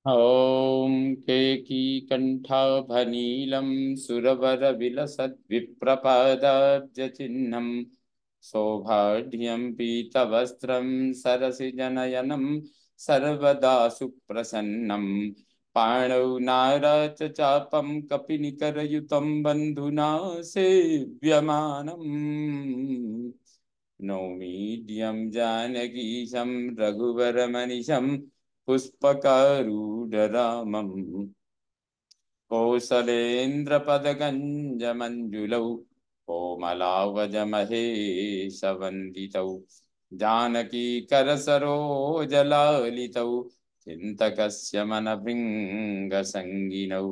ॐ केकीकण्ठाभनीलं सुरवरविलसद्विप्रपादाब्जचिह्नं सौभाढ्यं पीतवस्त्रं सरसिजनयनं सर्वदा सुप्रसन्नं पाणौ नाराच चापं कपिनिकरयुतं बन्धुना सेव्यमानम् नौमीड्यं जानकीशं रघुवरमनिशं पुष्पकारूढरामम् कौसलेन्द्रपदगञ्जमञ्जुलौ कोमलावजमहेशवन्दितौ जानकीकरसरोजलालितौ चिन्तकस्य मनभृङ्गसङ्गिनौ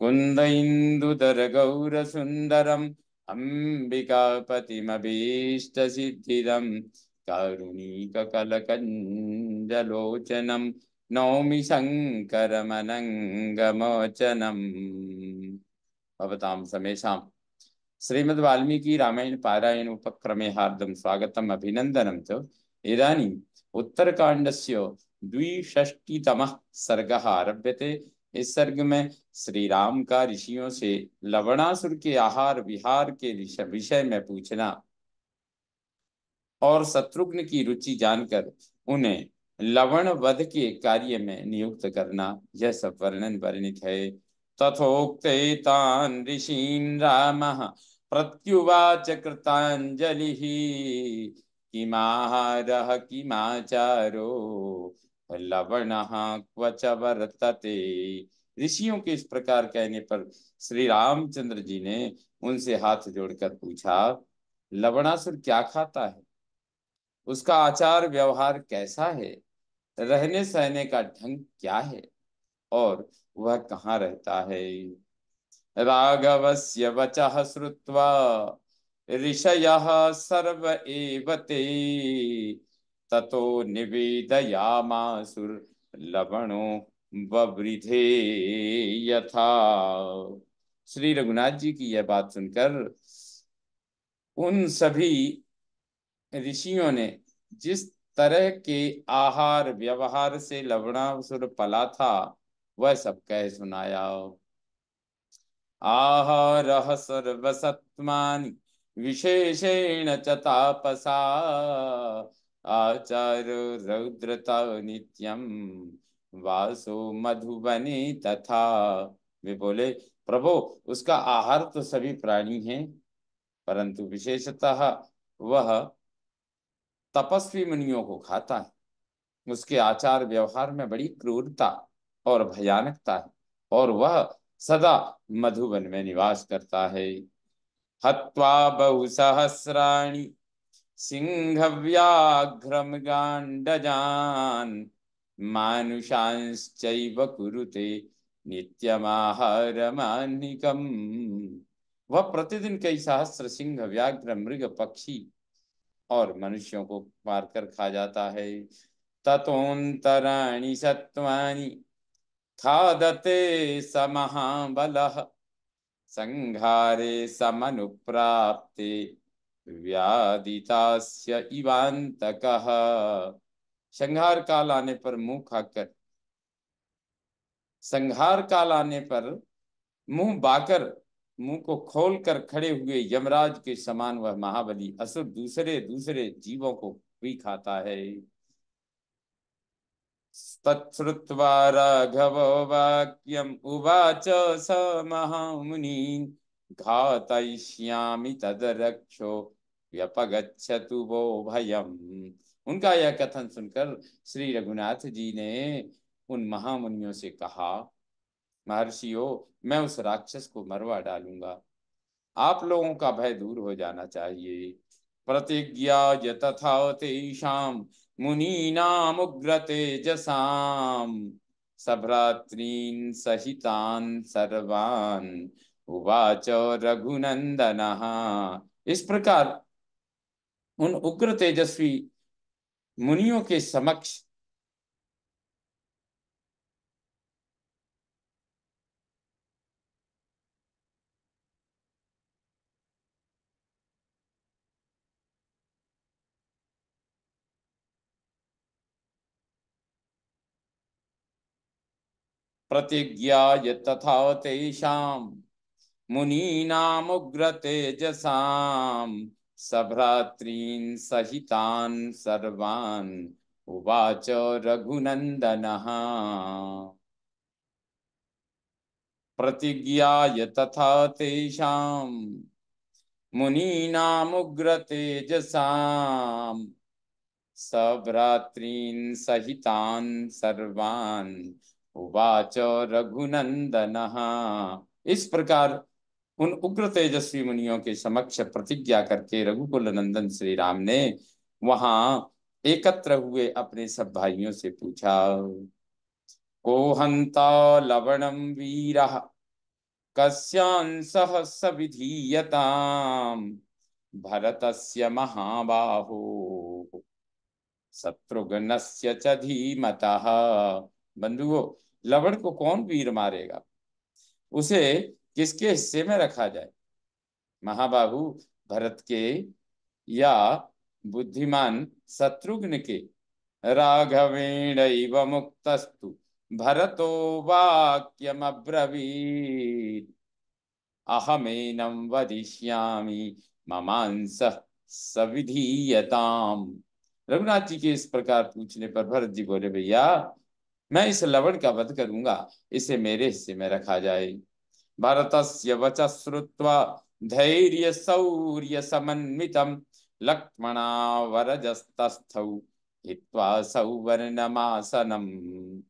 कुन्दैन्दुधरगौरसुन्दरम् अम्बिकापतिमभीष्टसिद्धिदं कारुणीककलकञ्जलोचनं नौमि शङ्करमनङ्गमोचनम् भवतां समेषां श्रीमद् वाल्मीकि रामायण पारायण उपक्रमे हार्दं स्वागतम् अभिनन्दनं च। इदानीम् उत्तरकाण्डस्य द्विषष्टितमः सर्गः आरभ्यते। इस सर्ग में श्री राम का ऋषियों से लवणासुर के आहार विहार के विषय में पूछना और शत्रुघ्न की रुचि जानकर उन्हें लवण वध के कार्य में नियुक्त करना, यह सब वर्णन वर्णित है। तथोक्ते तान् ऋषीन् रामः प्रत्युवाच कृताञ्जलिः किमाहारः किमाचारो लवणः क्व च वर्तते। ऋषियों के इस प्रकार कहने पर श्री रामचंद्र जी ने उनसे हाथ जोड़कर पूछा, लवणासुर क्या खाता है, उसका आचार व्यवहार कैसा है, रहने सहने का ढंग क्या है और वह कहाँ रहता है। राघवस्य वचः श्रुत्वा ऋषयः सर्व एव ते ततो निवेदयामासुर्लवणो ववृधे यथा। श्री रघुनाथ जी की यह बात सुनकर उन सभी ऋषियों ने जिस तरह के आहार व्यवहार से लवणासुर पला था वह सब कह सुनाया। आहारः सर्वसत्त्वानि विशेषेण च तापसा आचारो रौद्रता नित्यम वासो मधुबने तथा। वे बोले, प्रभु उसका आहार तो सभी प्राणी हैं, परंतु विशेषतः वह तपस्वी मुनियों को खाता है। उसके आचार व्यवहार में बड़ी क्रूरता और भयानकता है और वह सदा मधुवन में निवास करता है। हत्वा बहुसहस्राणि सिंहव्याघ्रमृगाण्डजान् मानुषांश्चैव कुरुते नित्यमाहारमान्निकम्। वह प्रतिदिन कई सहस्र सिंह व्याघ्र मृग पक्षी और मनुष्यों को मारकर खा जाता है। ततोन्तराणि सत्त्वानि खादते स महाबलः संहारे समनुप्राप्ते व्याधितास्य इवांतकः। संहार काल आने पर मुंह खाकर संहार काल आने पर मुंह बाकर मुंह को खोलकर खड़े हुए यमराज के समान वह महाबली असुर दूसरे दूसरे जीवों को भी खाता है। तच्छ्रुत्वा राघवो वाक्यम् उवाच स महामुनीन् घातयिष्यामि तदरक्षो व्यपगच्छतु वो भयम्। उनका यह कथन सुनकर श्री रघुनाथ जी ने उन महामुनियों से कहा, महर्षियों, मैं उस राक्षस को मरवा डालूंगा, आप लोगों का भय दूर हो जाना चाहिए। प्रतिज्ञा तथा तेषां मुनीनामुग्र तेजसां सभ्रातॄन् सहितान् सर्वान् उवाच रघुनंदनः। इस प्रकार उन उग्र तेजस्वी मुनियों के समक्ष प्रतिज्ञाय तथा तेषां मुनीनामुग्र तेजसां सभ्रातॄन् सहितान् सर्वान् उवाच रघुनन्दनः। प्रतिज्ञाय तथा तेषां मुनीनामुग्र तेजसां सभ्रातॄन् सहितान् सर्वान् उवाच रघुनंदनः। इस प्रकार उन उग्र तेजस्वी मुनियों के समक्ष प्रतिज्ञा करके रघुकुल नंदन श्री राम ने वहां एकत्र हुए अपने सब भाइयों से पूछा, को हंता लवणं वीरः कस्यांसः स विधीयताम् भरतस्य महाबाहो शत्रुघ्नस्य च धीमतः। बंधुओं, लवण को कौन वीर मारेगा, उसे किसके हिस्से में रखा जाए, महाबाहु भरत के या बुद्धिमान शत्रुघ्न के। राघवेणैव मुक्तस्तु भरतो वाक्यमब्रवीत् अहमेनं वदिष्यामि ममांसः सविधीयताम्। रघुनाथ जी के इस प्रकार पूछने पर भरत जी बोले, भैया मैं इस लवण का वध करूंगा, इसे मेरे हिस्से में रखा जाए। भरतस्य वचः श्रुत्वा धैर्य शौर्य समन्वितं लक्ष्मणा वरजस्तस्थौ हित्वा सौवर्णमासनम्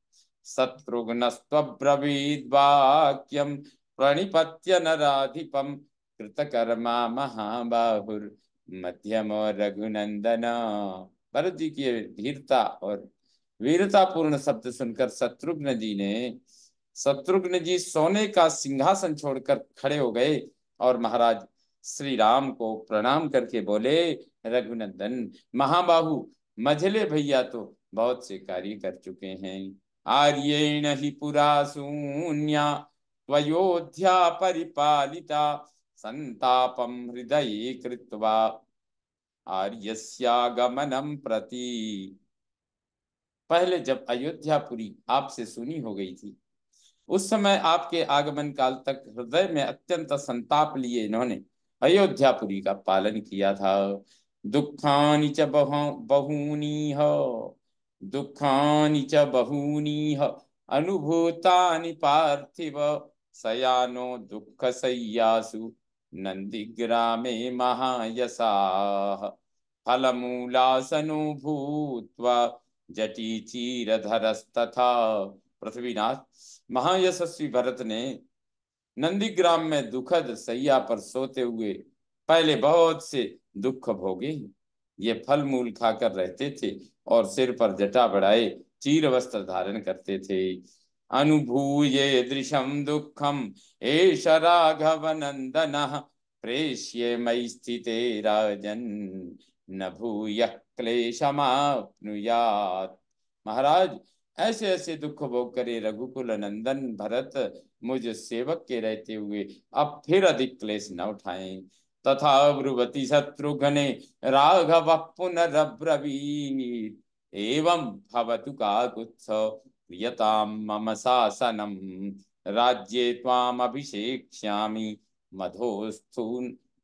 शत्रुघ्नस्त्वब्रवीद्वाक्यं प्रणिपत्य नराधिपं कृतकर्मा महाबाहुर्मध्यमो रघुनंदन। भरत जी की धीरता और वीरता पूर्ण शब्द सुनकर शत्रुघ्न जी सोने का सिंहासन छोड़कर खड़े हो गए और महाराज श्री राम को प्रणाम करके बोले, रघुनंदन महाबाहु, मझले भैया तो बहुत से कार्य कर चुके हैं। आर्येण हि पुरा शून्या त्वयोध्या परिपालिता संतापम हृदये कृत्वा आर्यस्यागमनम प्रति। पहले जब अयोध्यापुरी आपसे सुनी हो गई थी, उस समय आपके आगमन काल तक हृदय में अत्यंत संताप लिए इन्होंने अयोध्यापुरी का पालन किया था। दुखानि च बहूनि ह दुखानि च बहूनि ह अनुभूतानि पार्थिव सयानो दुःख सय्यासु नंदिग्रामे महायसाः फलमूलासनो भूत्वा जटीचीरधरस्तथा। पृथ्वीनाथ, महायशस्वी भरत ने नंदीग्राम में दुखद सैया पर सोते हुए पहले बहुत से दुख भोगे। ये फल मूल खाकर रहते थे और सिर पर जटा बढ़ाए चीर वस्त्र धारण करते थे। अनुभूये दृशम दुखम एष राघव नंदन प्रेष्ये मयि स्थिते राजन न भूय क्लेशमाप्नुयात्। महाराज, ऐसे ऐसे दुख भोग करे रघुकुल नंदन भरत मुझ सेवक के रहते हुए अब फिर अधिक क्लेश न उठाएं। तथा ब्रुवति शत्रुघ्ने राघव पुनरब्रवीत् एवं भवतु काकुत्स्थ प्रियतां मम शासनम् राज्ये त्वाम् अभिषेक्ष्यामि मधोस्तु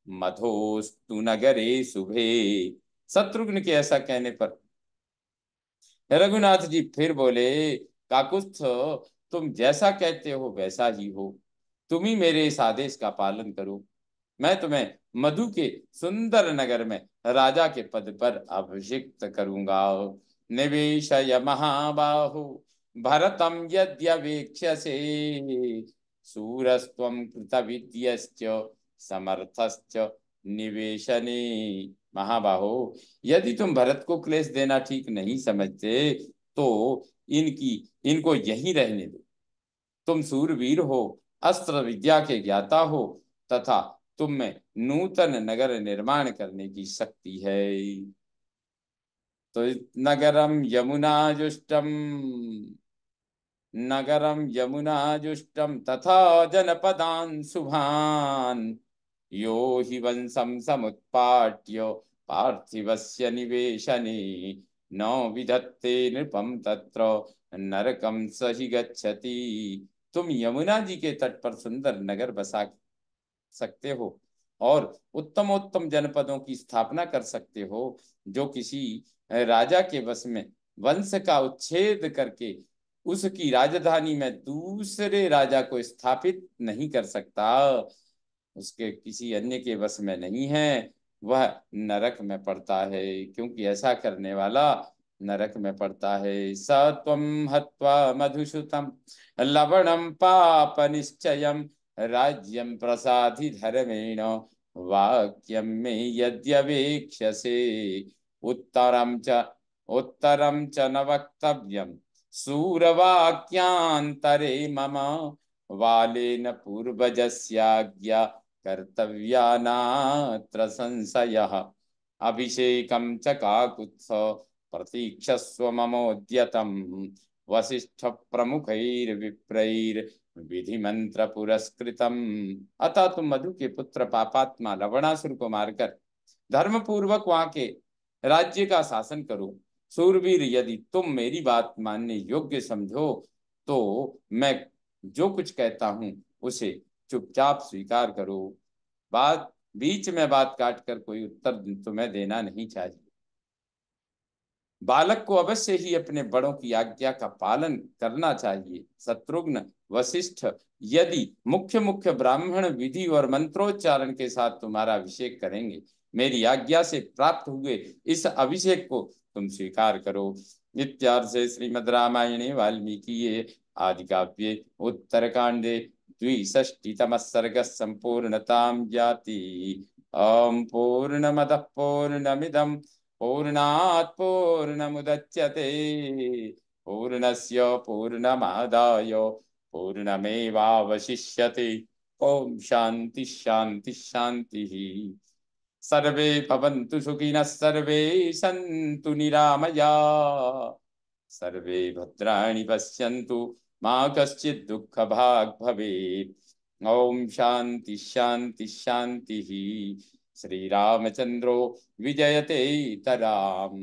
मधोस्तु नगरे शुभे। शत्रुघ्न के ऐसा कहने पर रघुनाथ जी फिर बोले, काकुत्स्थ, तुम जैसा कहते हो वैसा ही हो। तुम ही मेरे इस आदेश का पालन करो। मैं तुम्हें मधु के सुंदर नगर में राजा के पद पर अभिषिक्त करूंगा। निवेशय महाबाहु भरतम यद्यवेक्ष्यसे शूरस्त्वं कृतविद्यश्च समर्थश्च निवेशने। महाबाहो, यदि तुम भरत को क्लेश देना ठीक नहीं समझते तो इनकी इनको यहीं रहने दो। तुम सूरवीर हो, अस्त्र विद्या के ज्ञाता हो तथा तुम में नूतन नगर निर्माण करने की शक्ति है। तो नगरम यमुना जुष्टम तथा जनपदान शुभान यो हि वंशं समुत्पाट्य पार्थिवस्य निवेशने न विधत्ते नृपं तत्र नरकम सही गच्छति। तुम यमुना जी के तट पर सुंदर नगर बसा सकते हो और उत्तमोत्तम जनपदों की स्थापना कर सकते हो, जो किसी राजा के वश में वंश का उच्छेद करके उसकी राजधानी में दूसरे राजा को स्थापित नहीं कर सकता, उसके किसी अन्य के वश में नहीं है, वह नरक में पड़ता है, क्योंकि ऐसा करने वाला नरक में पड़ता है। स त्वं हत्वा मधुसूतं लवणं पाप निश्चयम् राज्यं प्रसाधि धर्मेण वाक्यं मे यद्यवेक्ष्यसे उत्तरं च न वक्तव्यं शूरवाक्यान्तरे मम वालेन पूर्वजस्याज्ञा कर्तव्या नात्र संशयः अभिषेकं च काकुत्स्थ प्रतीक्षस्व ममोद्यतम् वसिष्ठ प्रमुखैर्विप्रैर् विधि मंत्र पुरस्कृतम। अतः तुम मधु के पुत्र पापात्मा लवणासुर को मारकर धर्म पूर्वक वहां के राज्य का शासन करो। सूरवीर, यदि तुम मेरी बात मानने योग्य समझो तो मैं जो कुछ कहता हूं उसे चुपचाप स्वीकार करो। बात बीच में बात काट कर कोई उत्तर तुम्हें देना नहीं चाहिए। बालक को अवश्य ही अपने बड़ों की आज्ञा का पालन करना चाहिए। शत्रुघ्न, वशिष्ठ, यदि मुख्य मुख्य ब्राह्मण विधि और मंत्रोच्चारण के साथ तुम्हारा अभिषेक करेंगे, मेरी आज्ञा से प्राप्त हुए इस अभिषेक को तुम स्वीकार करो। इत्यार्थ से श्रीमद् रामायणे वाल्मीकि आदि काव्ये उत्तरकांडे द्विषष्टितमः सर्गः संपूर्णतां याति। ओम पूर्णमदः पूर्णमिदं पूर्णात् पूर्णमुदच्यते पूर्णस्य पूर्णमादाय पूर्णमेवावशिष्यते। ओम शांति शांति शांति। सर्वे भवन्तु सुखिनः, सर्वे सन्तु निरामया, सर्वे भद्राणि पश्यन्तु मा कश्चित् दुःखभाग् भवेत्। ओम शांति शांति शांति। श्री रामचंद्रो विजयते तराम।